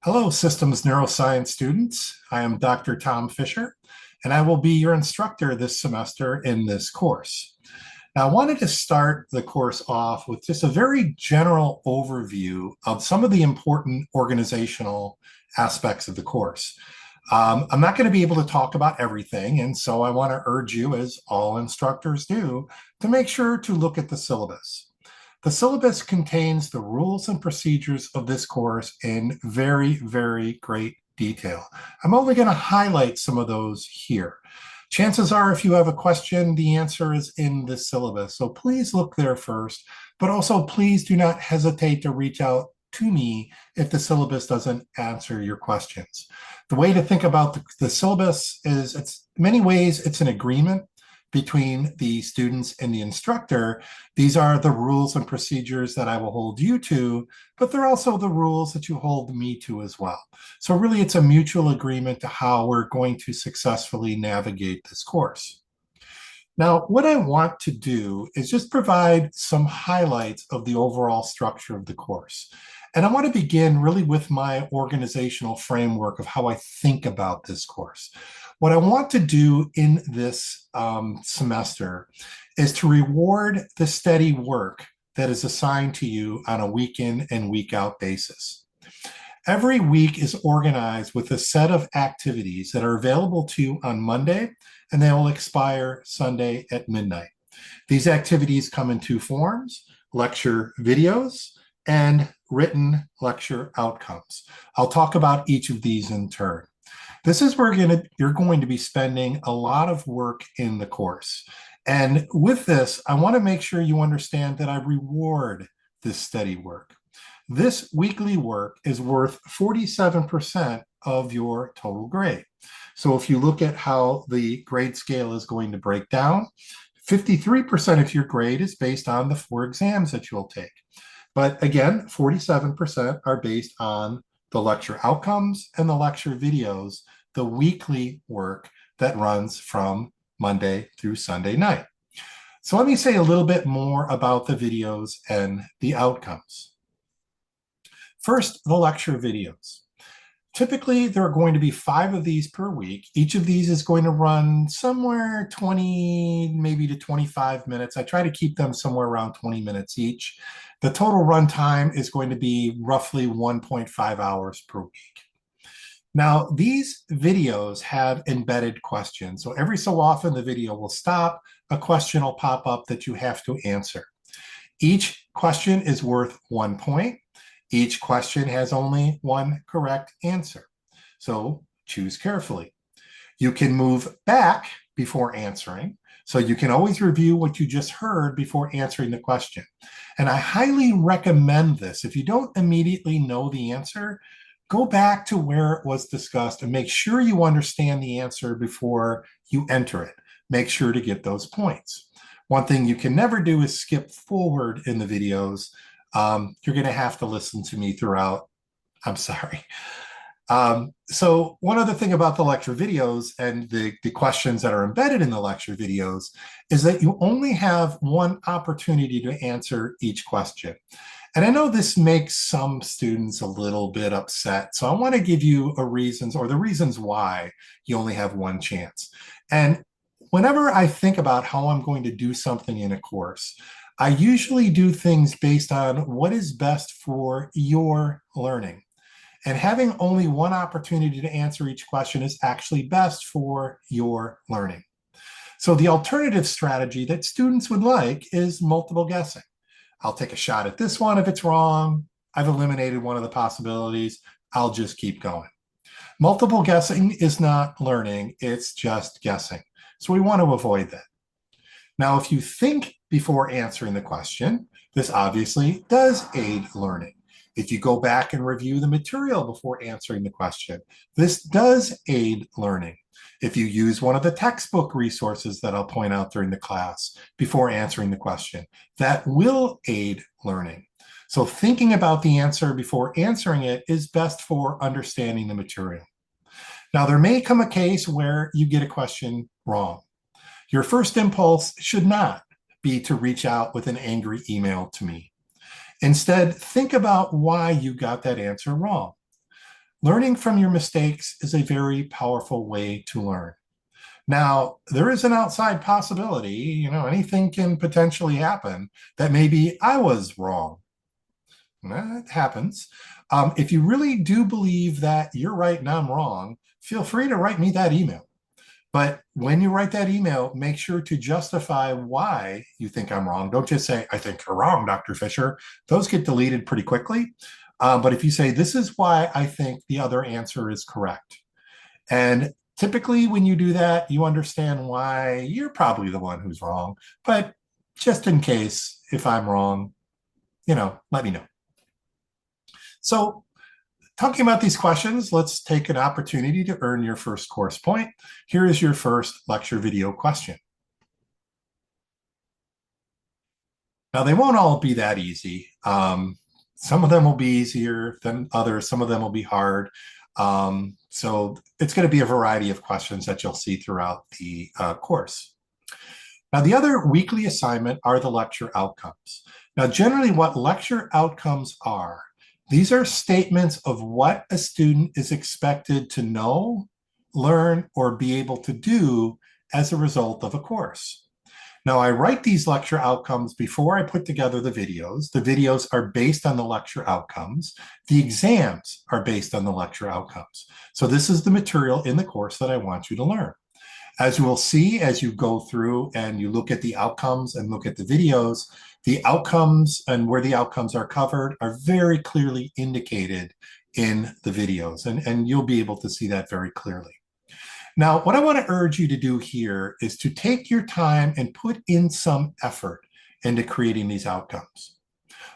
Hello, Systems Neuroscience students. I am Dr. Tom Fisher, and I will be your instructor this semester in this course. Now, I wanted to start the course off with just a very general overview of some of the important organizational aspects of the course. I'm not going to be able to talk about everything, and so I want to urge you, as all instructors do, to make sure to look at the syllabus. The syllabus contains the rules and procedures of this course in very, very great detail. I'm only going to highlight some of those here. Chances are, if you have a question, the answer is in the syllabus. So please look there first, but also please do not hesitate to reach out to me if the syllabus doesn't answer your questions. The way to think about the syllabus is it's in many ways, it's an agreement between the students and the instructor. These are the rules and procedures that I will hold you to, but they're also the rules that you hold me to as well. So really it's a mutual agreement to how we're going to successfully navigate this course. Now, what I want to do is just provide some highlights of the overall structure of the course. And I want to begin really with my organizational framework of how I think about this course. What I want to do in this semester is to reward the steady work that is assigned to you on a week in and week out basis. Every week is organized with a set of activities that are available to you on Monday, and they will expire Sunday at midnight. These activities come in two forms: lecture videos and written lecture outcomes. I'll talk about each of these in turn. This is where you're going to be spending a lot of work in the course. And with this, I want to make sure you understand that I reward this steady work. This weekly work is worth 47% of your total grade. So if you look at how the grade scale is going to break down, 53% of your grade is based on the 4 exams that you'll take. But again, 47% are based on the lecture outcomes and the lecture videos, the weekly work that runs from Monday through Sunday night. So let me say a little bit more about the videos and the outcomes. First, the lecture videos. Typically, there are going to be 5 of these per week. Each of these is going to run somewhere 20, maybe to 25 minutes. I try to keep them somewhere around 20 minutes each. The total run time is going to be roughly 1.5 hours per week. Now, these videos have embedded questions. So every so often, the video will stop, a question will pop up that you have to answer. Each question is worth 1 point. Each question has only one correct answer. So choose carefully. You can move back before answering. So you can always review what you just heard before answering the question. And I highly recommend this. If you don't immediately know the answer, go back to where it was discussed and make sure you understand the answer before you enter it. Make sure to get those points. One thing you can never do is skip forward in the videos. You're going to have to listen to me throughout. I'm sorry. So one other thing about the lecture videos and the questions that are embedded in the lecture videos is that you only have one opportunity to answer each question. And I know this makes some students a little bit upset. So I want to give you the reasons why you only have one chance. And whenever I think about how I'm going to do something in a course, I usually do things based on what is best for your learning. And having only one opportunity to answer each question is actually best for your learning. So the alternative strategy that students would like is multiple guessing. I'll take a shot at this one. If it's wrong, I've eliminated one of the possibilities. I'll just keep going. Multiple guessing is not learning, it's just guessing. So we want to avoid that. Now, if you think before answering the question, this obviously does aid learning. If you go back and review the material before answering the question, this does aid learning. If you use one of the textbook resources that I'll point out during the class before answering the question, that will aid learning. So thinking about the answer before answering it is best for understanding the material. Now, there may come a case where you get a question wrong. Your first impulse should not be to reach out with an angry email to me. Instead, think about why you got that answer wrong. Learning from your mistakes is a very powerful way to learn. Now, there is an outside possibility, anything can potentially happen that maybe I was wrong. That happens. If you really do believe that you're right and I'm wrong, feel free to write me that email. But when you write that email, make sure to justify why you think I'm wrong. Don't just say, I think you're wrong, Dr. Fisher. Those get deleted pretty quickly. But if you say, this is why I think the other answer is correct. And typically, when you do that, you understand why you're probably the one who's wrong. But just in case, if I'm wrong, let me know. So, talking about these questions, let's take an opportunity to earn your first course point. Here is your first lecture video question. Now, they won't all be that easy. Some of them will be easier than others. Some of them will be hard. So it's going to be a variety of questions that you'll see throughout the course. Now, the other weekly assignment are the lecture outcomes. Now, generally what lecture outcomes are, these are statements of what a student is expected to know, learn, or be able to do as a result of a course. Now, I write these lecture outcomes before I put together the videos. The videos are based on the lecture outcomes. The exams are based on the lecture outcomes. So this is the material in the course that I want you to learn. As you will see as you go through and you look at the outcomes and look at the videos, the outcomes and where the outcomes are covered are very clearly indicated in the videos, and you'll be able to see that very clearly. Now, what I want to urge you to do here is to take your time and put in some effort into creating these outcomes.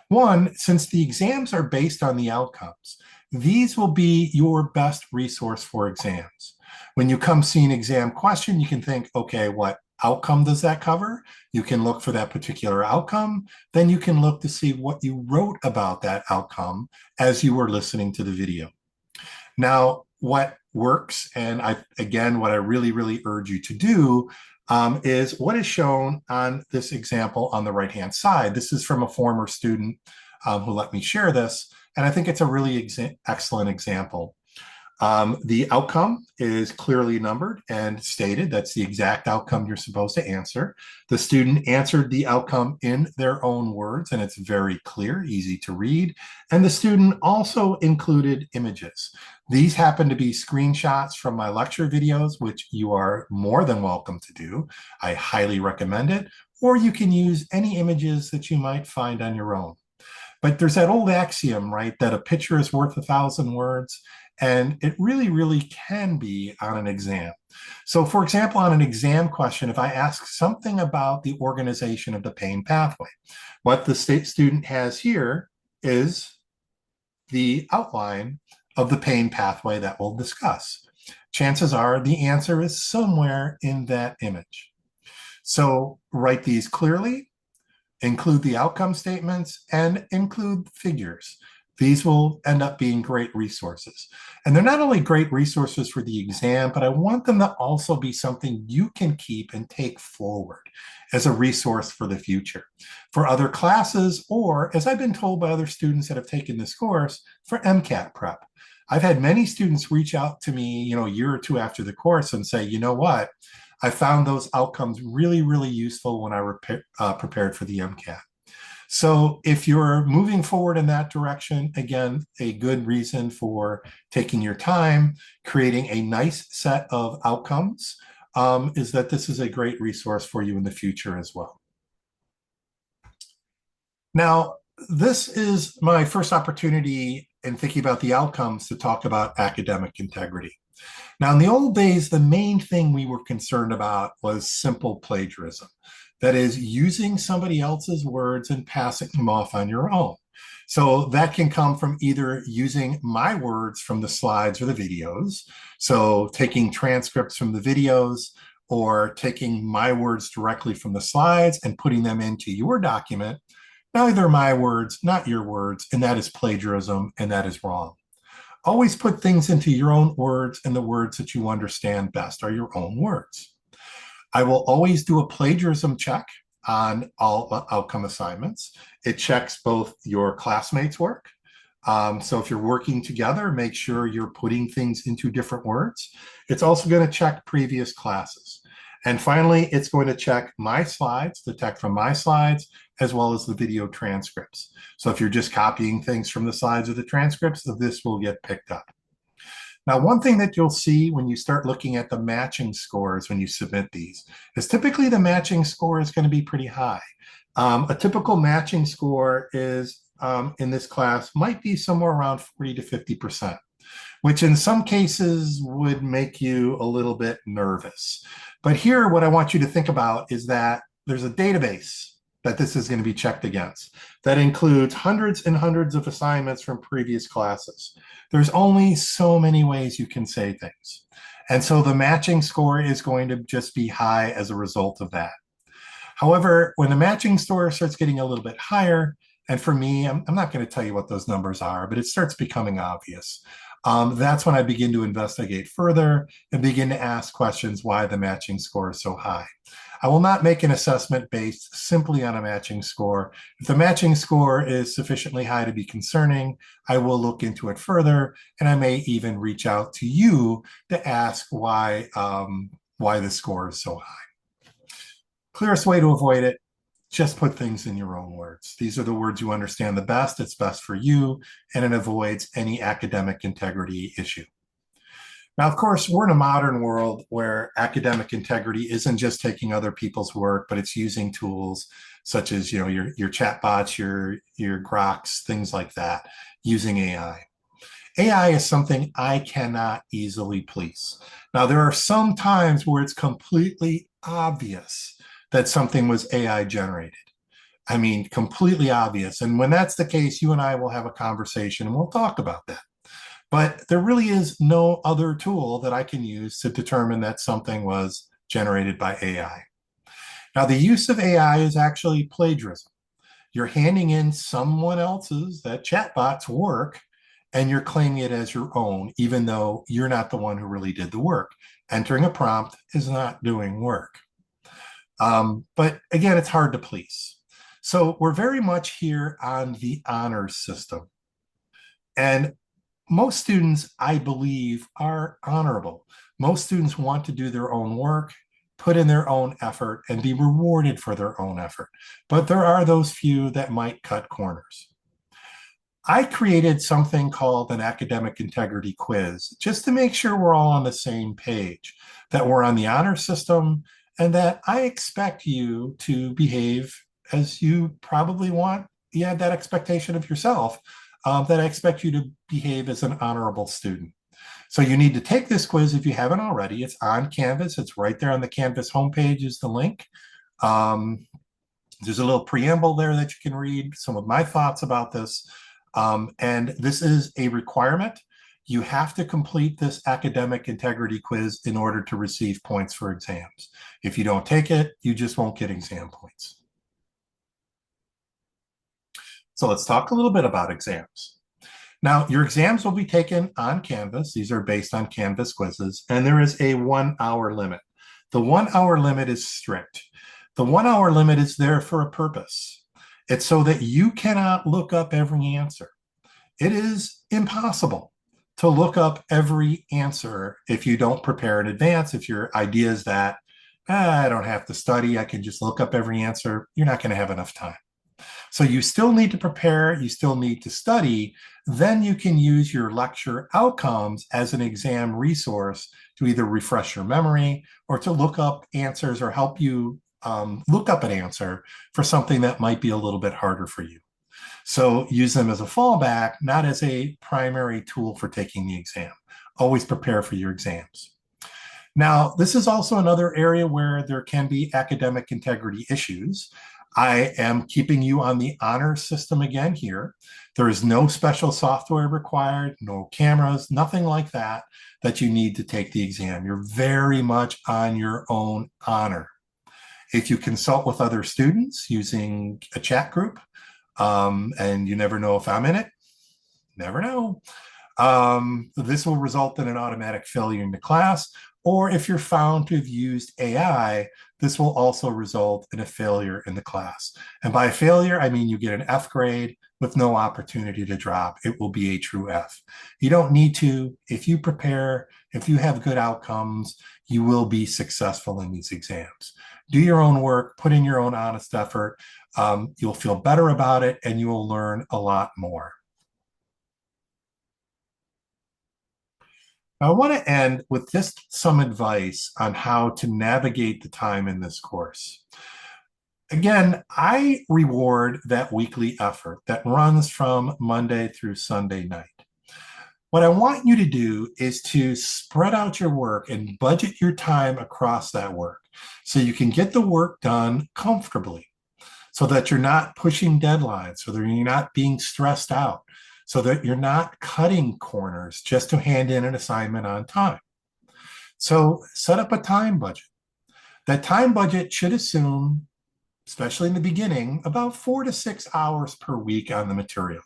One, since the exams are based on the outcomes, these will be your best resource for exams. When you come see an exam question, you can think, okay, what outcome does that cover? You can look for that particular outcome. Then you can look to see what you wrote about that outcome as you were listening to the video. Now, what works, and what I really, really urge you to do is what is shown on this example on the right-hand side. This is from a former student who let me share this, and I think it's a really excellent example. The outcome is clearly numbered and stated. That's the exact outcome you're supposed to answer. The student answered the outcome in their own words, and it's very clear, easy to read. And the student also included images. These happen to be screenshots from my lecture videos, which you are more than welcome to do. I highly recommend it. Or you can use any images that you might find on your own. But there's that old axiom, right, that a picture is worth 1,000 words. And it really, really can be on an exam. So for example, on an exam question, if I ask something about the organization of the pain pathway, what the student has here is the outline of the pain pathway that we'll discuss. Chances are the answer is somewhere in that image. So write these clearly, include the outcome statements, and include figures. These will end up being great resources. And they're not only great resources for the exam, but I want them to also be something you can keep and take forward as a resource for the future, for other classes, or as I've been told by other students that have taken this course, for MCAT prep. I've had many students reach out to me, a year or two after the course and say, you know what, I found those outcomes really, really useful when I prepared for the MCAT. So if you're moving forward in that direction, again, a good reason for taking your time, creating a nice set of outcomes, is that this is a great resource for you in the future as well. Now, this is my first opportunity in thinking about the outcomes to talk about academic integrity. Now, in the old days, the main thing we were concerned about was simple plagiarism. That is, using somebody else's words and passing them off on your own. So that can come from either using my words from the slides or the videos, so taking transcripts from the videos, or taking my words directly from the slides and putting them into your document. Now, they're my words, not your words, and that is plagiarism, and that is wrong. Always put things into your own words, and the words that you understand best are your own words. I will always do a plagiarism check on all outcome assignments. It checks both your classmates' work, So if you're working together, make sure you're putting things into different words. It's also going to check previous classes. And finally, it's going to check my slides, the text from my slides, as well as the video transcripts. So if you're just copying things from the slides or the transcripts, this will get picked up. Now, one thing that you'll see when you start looking at the matching scores when you submit these is typically the matching score is going to be pretty high. A typical matching score is in this class might be somewhere around 40 to 50%, which in some cases would make you a little bit nervous. But here, what I want you to think about is that there's a database that this is going to be checked against that includes hundreds and hundreds of assignments from previous classes. There's only so many ways you can say things. And so the matching score is going to just be high as a result of that. However, when the matching score starts getting a little bit higher, and for me, I'm not going to tell you what those numbers are, but it starts becoming obvious. That's when I begin to investigate further and begin to ask questions why the matching score is so high. I will not make an assessment based simply on a matching score. If the matching score is sufficiently high to be concerning, I will look into it further, and I may even reach out to you to ask why the score is so high. Clearest way to avoid it, just put things in your own words. These are the words you understand the best. It's best for you, and it avoids any academic integrity issue. Now, of course, we're in a modern world where academic integrity isn't just taking other people's work, but it's using tools such as your chatbots, your Groks, things like that, using AI. AI is something I cannot easily police. Now, there are some times where it's completely obvious that something was AI generated. I mean, completely obvious. And when that's the case, you and I will have a conversation and we'll talk about that. But there really is no other tool that I can use to determine that something was generated by AI. Now, the use of AI is actually plagiarism. You're handing in someone else's, that chatbot's work, and you're claiming it as your own, even though you're not the one who really did the work. Entering a prompt is not doing work. But again, it's hard to police. So we're very much here on the honors system. And most students, I believe, are honorable. Most students want to do their own work, put in their own effort, and be rewarded for their own effort. But there are those few that might cut corners. I created something called an academic integrity quiz just to make sure we're all on the same page, that we're on the honor system, and that I expect you to behave as you probably want. You have that expectation of yourself, that I expect you to behave as an honorable student. So you need to take this quiz if you haven't already. It's on Canvas. It's right there on the Canvas homepage is the link. There's a little preamble there that you can read, some of my thoughts about this. And this is a requirement. You have to complete this academic integrity quiz in order to receive points for exams. If you don't take it, you just won't get exam points. So let's talk a little bit about exams. Now, your exams will be taken on Canvas. These are based on Canvas quizzes, and there is a 1 hour limit. The 1 hour limit is strict. The 1 hour limit is there for a purpose. It's so that you cannot look up every answer. It is impossible to look up every answer if you don't prepare in advance. If your idea is that, I don't have to study, I can just look up every answer, you're not going to have enough time. So you still need to prepare, you still need to study, then you can use your lecture outcomes as an exam resource to either refresh your memory or to look up answers or help you look up an answer for something that might be a little bit harder for you. So use them as a fallback, not as a primary tool for taking the exam. Always prepare for your exams. Now, this is also another area where there can be academic integrity issues. I am keeping you on the honor system again here. There is no special software required, no cameras, nothing like that, that you need to take the exam. You're very much on your own honor. If you consult with other students using a chat group, and you never know if I'm in it, never know. This will result in an automatic failure in the class, or if you're found to have used AI, this will also result in a failure in the class. And by failure, I mean you get an F grade with no opportunity to drop. It will be a true F. You don't need to. If you prepare, if you have good outcomes, you will be successful in these exams. Do your own work, put in your own honest effort. You'll feel better about it, and you will learn a lot more. I want to end with just some advice on how to navigate the time in this course. Again, I reward that weekly effort that runs from Monday through Sunday night. What I want you to do is to spread out your work and budget your time across that work so you can get the work done comfortably, so that you're not pushing deadlines, so that you're not being stressed out, so that you're not cutting corners just to hand in an assignment on time. So set up a time budget. That time budget should assume, especially in the beginning, about 4 to 6 hours per week on the material.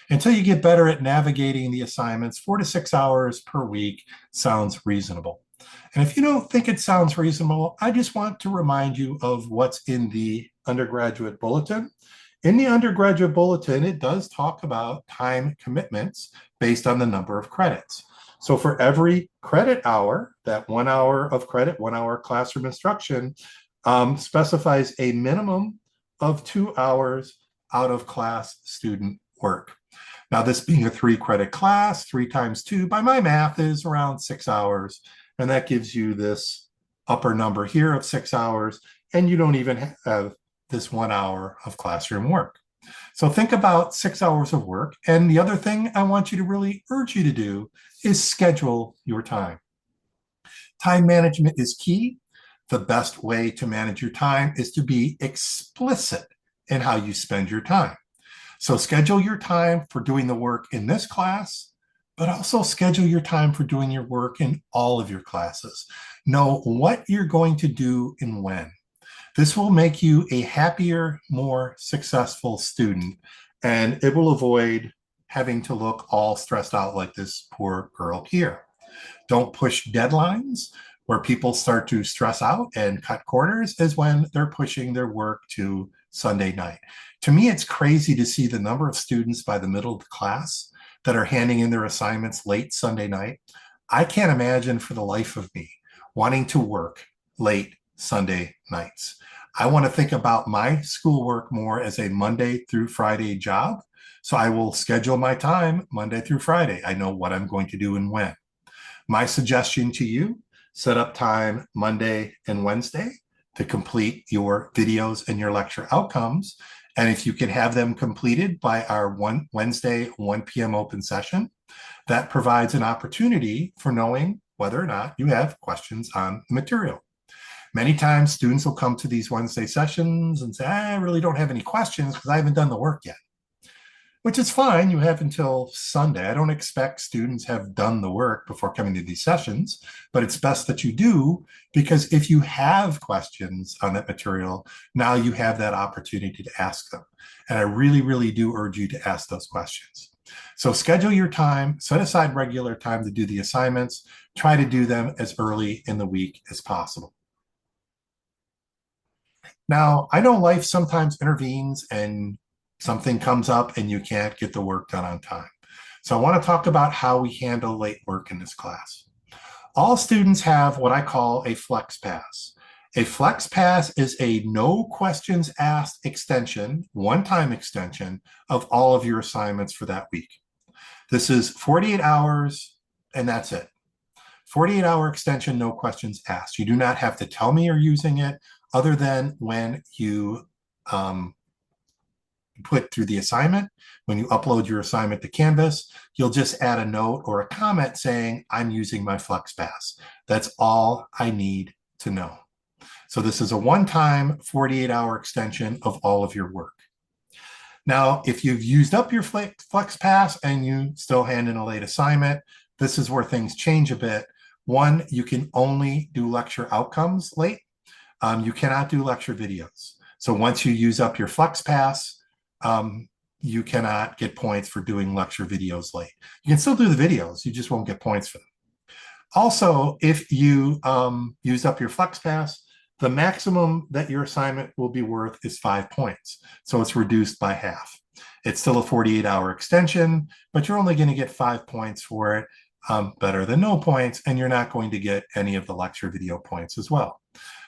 Until you get better at navigating the assignments, 4 to 6 hours per week sounds reasonable. And if you don't think it sounds reasonable, I just want to remind you of what's in the undergraduate bulletin. In the undergraduate bulletin, it does talk about time commitments based on the number of credits. So for every credit hour, that 1 hour of credit, 1 hour classroom instruction, specifies a minimum of 2 hours out of class student work. Now, this being a 3 credit class, 3 times 2 by my math is around 6 hours. And that gives you this upper number here of 6 hours. And you don't even have this 1 hour of classroom work. So think about 6 hours of work. And the other thing I want you to really urge you to do is schedule your time. Time management is key. The best way to manage your time is to be explicit in how you spend your time. So schedule your time for doing the work in this class, but also schedule your time for doing your work in all of your classes. Know what you're going to do and when. This will make you a happier, more successful student, and it will avoid having to look all stressed out like this poor girl here. Don't push deadlines. Where people start to stress out and cut corners is when they're pushing their work to Sunday night. To me, it's crazy to see the number of students by the middle of the class that are handing in their assignments late Sunday night. I can't imagine for the life of me wanting to work late Sunday nights. I want to think about my schoolwork more as a Monday through Friday job. So I will schedule my time Monday through Friday. I know what I'm going to do and when. My suggestion to you, set up time Monday and Wednesday to complete your videos and your lecture outcomes. And if you can have them completed by our Wednesday 1 p.m. open session, that provides an opportunity for knowing whether or not you have questions on the material. Many times students will come to these Wednesday sessions and say, I really don't have any questions because I haven't done the work yet, which is fine. You have until Sunday. I don't expect students have done the work before coming to these sessions, but it's best that you do, because if you have questions on that material, now you have that opportunity to ask them. And I really, really do urge you to ask those questions. So schedule your time, set aside regular time to do the assignments, try to do them as early in the week as possible. Now, I know life sometimes intervenes and something comes up and you can't get the work done on time. So I want to talk about how we handle late work in this class. All students have what I call a flex pass. A flex pass is a no questions asked extension, one-time extension of all of your assignments for that week. This is 48 hours and that's it. 48-hour extension, no questions asked. You do not have to tell me you're using it, other than when you put through the assignment. When you upload your assignment to Canvas, you'll just add a note or a comment saying, I'm using my FlexPass. That's all I need to know. So this is a one-time 48-hour extension of all of your work. Now, if you've used up your FlexPass and you still hand in a late assignment, this is where things change a bit. One, you can only do lecture outcomes late. You cannot do lecture videos. So once you use up your FlexPass, you cannot get points for doing lecture videos late. You can still do the videos, you just won't get points for them. Also, if you used up your FlexPass, the maximum that your assignment will be worth is 5 points. So it's reduced by half. It's still a 48-hour extension, but you're only going to get 5 points for it, better than no points, and you're not going to get any of the lecture video points as well.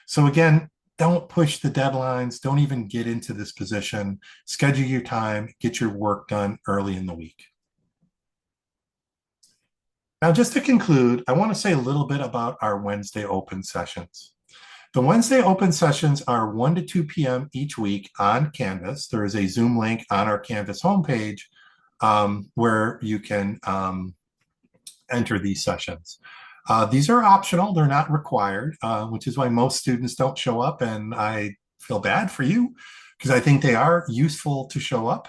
So again, don't push the deadlines. Don't even get into this position. Schedule your time, get your work done early in the week. Now, just to conclude, I want to say a little bit about our Wednesday open sessions. The Wednesday open sessions are 1 to 2 p.m. each week on Canvas. There is a Zoom link on our Canvas homepage where you can enter these sessions. These are optional, they're not required, which is why most students don't show up, and I feel bad for you because I think they are useful to show up.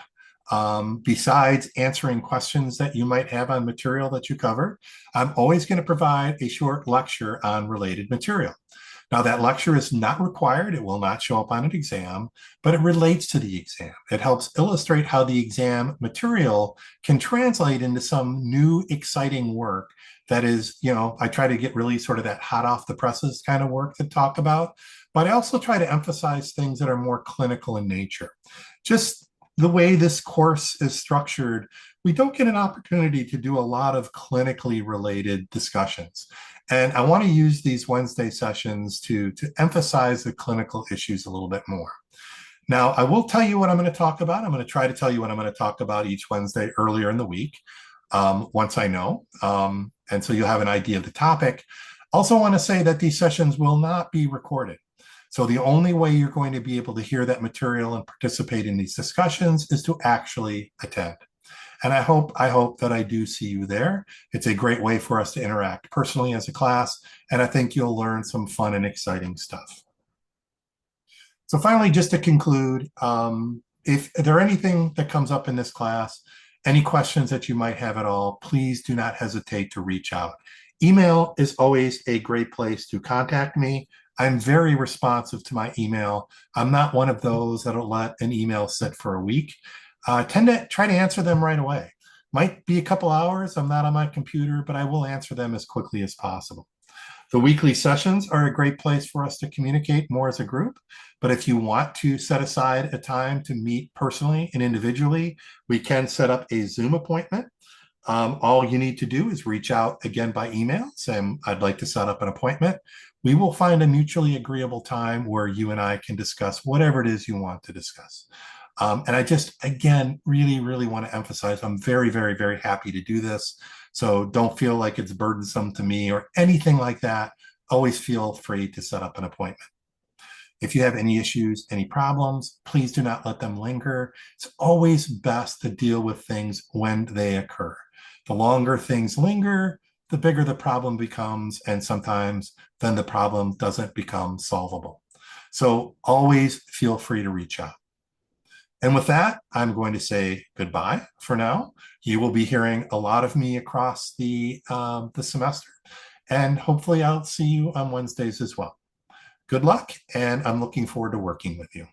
Besides answering questions that you might have on material that you covered, I'm always going to provide a short lecture on related material. Now, that lecture is not required. It will not show up on an exam, but it relates to the exam. It helps illustrate how the exam material can translate into some new, exciting work that is, I try to get really sort of that hot off the presses kind of work to talk about, but I also try to emphasize things that are more clinical in nature. Just the way this course is structured, we don't get an opportunity to do a lot of clinically related discussions. And I want to use these Wednesday sessions to emphasize the clinical issues a little bit more. Now, I will tell you what I'm going to talk about. I'm going to try to tell you what I'm going to talk about each Wednesday earlier in the week, once I know. And so you'll have an idea of the topic. Also want to say that these sessions will not be recorded. So the only way you're going to be able to hear that material and participate in these discussions is to actually attend. And I hope that I do see you there. It's a great way for us to interact personally as a class, and I think you'll learn some fun and exciting stuff. So finally, just to conclude, if there anything that comes up in this class, any questions that you might have at all, please do not hesitate to reach out. Email is always a great place to contact me. I'm very responsive to my email. I'm not one of those that'll let an email sit for a week. Tend to try to answer them right away. Might be a couple hours. I'm not on my computer, but I will answer them as quickly as possible. The weekly sessions are a great place for us to communicate more as a group. But if you want to set aside a time to meet personally and individually, we can set up a Zoom appointment. All you need to do is reach out again by email, saying, I'd like to set up an appointment. We will find a mutually agreeable time where you and I can discuss whatever it is you want to discuss. And I just, again, really, really want to emphasize, I'm very, very, very happy to do this. So don't feel like it's burdensome to me or anything like that. Always feel free to set up an appointment. If you have any issues, any problems, please do not let them linger. It's always best to deal with things when they occur. The longer things linger, the bigger the problem becomes, and sometimes then the problem doesn't become solvable. So always feel free to reach out. And with that, I'm going to say goodbye for now. You will be hearing a lot of me across the semester, and hopefully I'll see you on Wednesdays as well. Good luck, and I'm looking forward to working with you.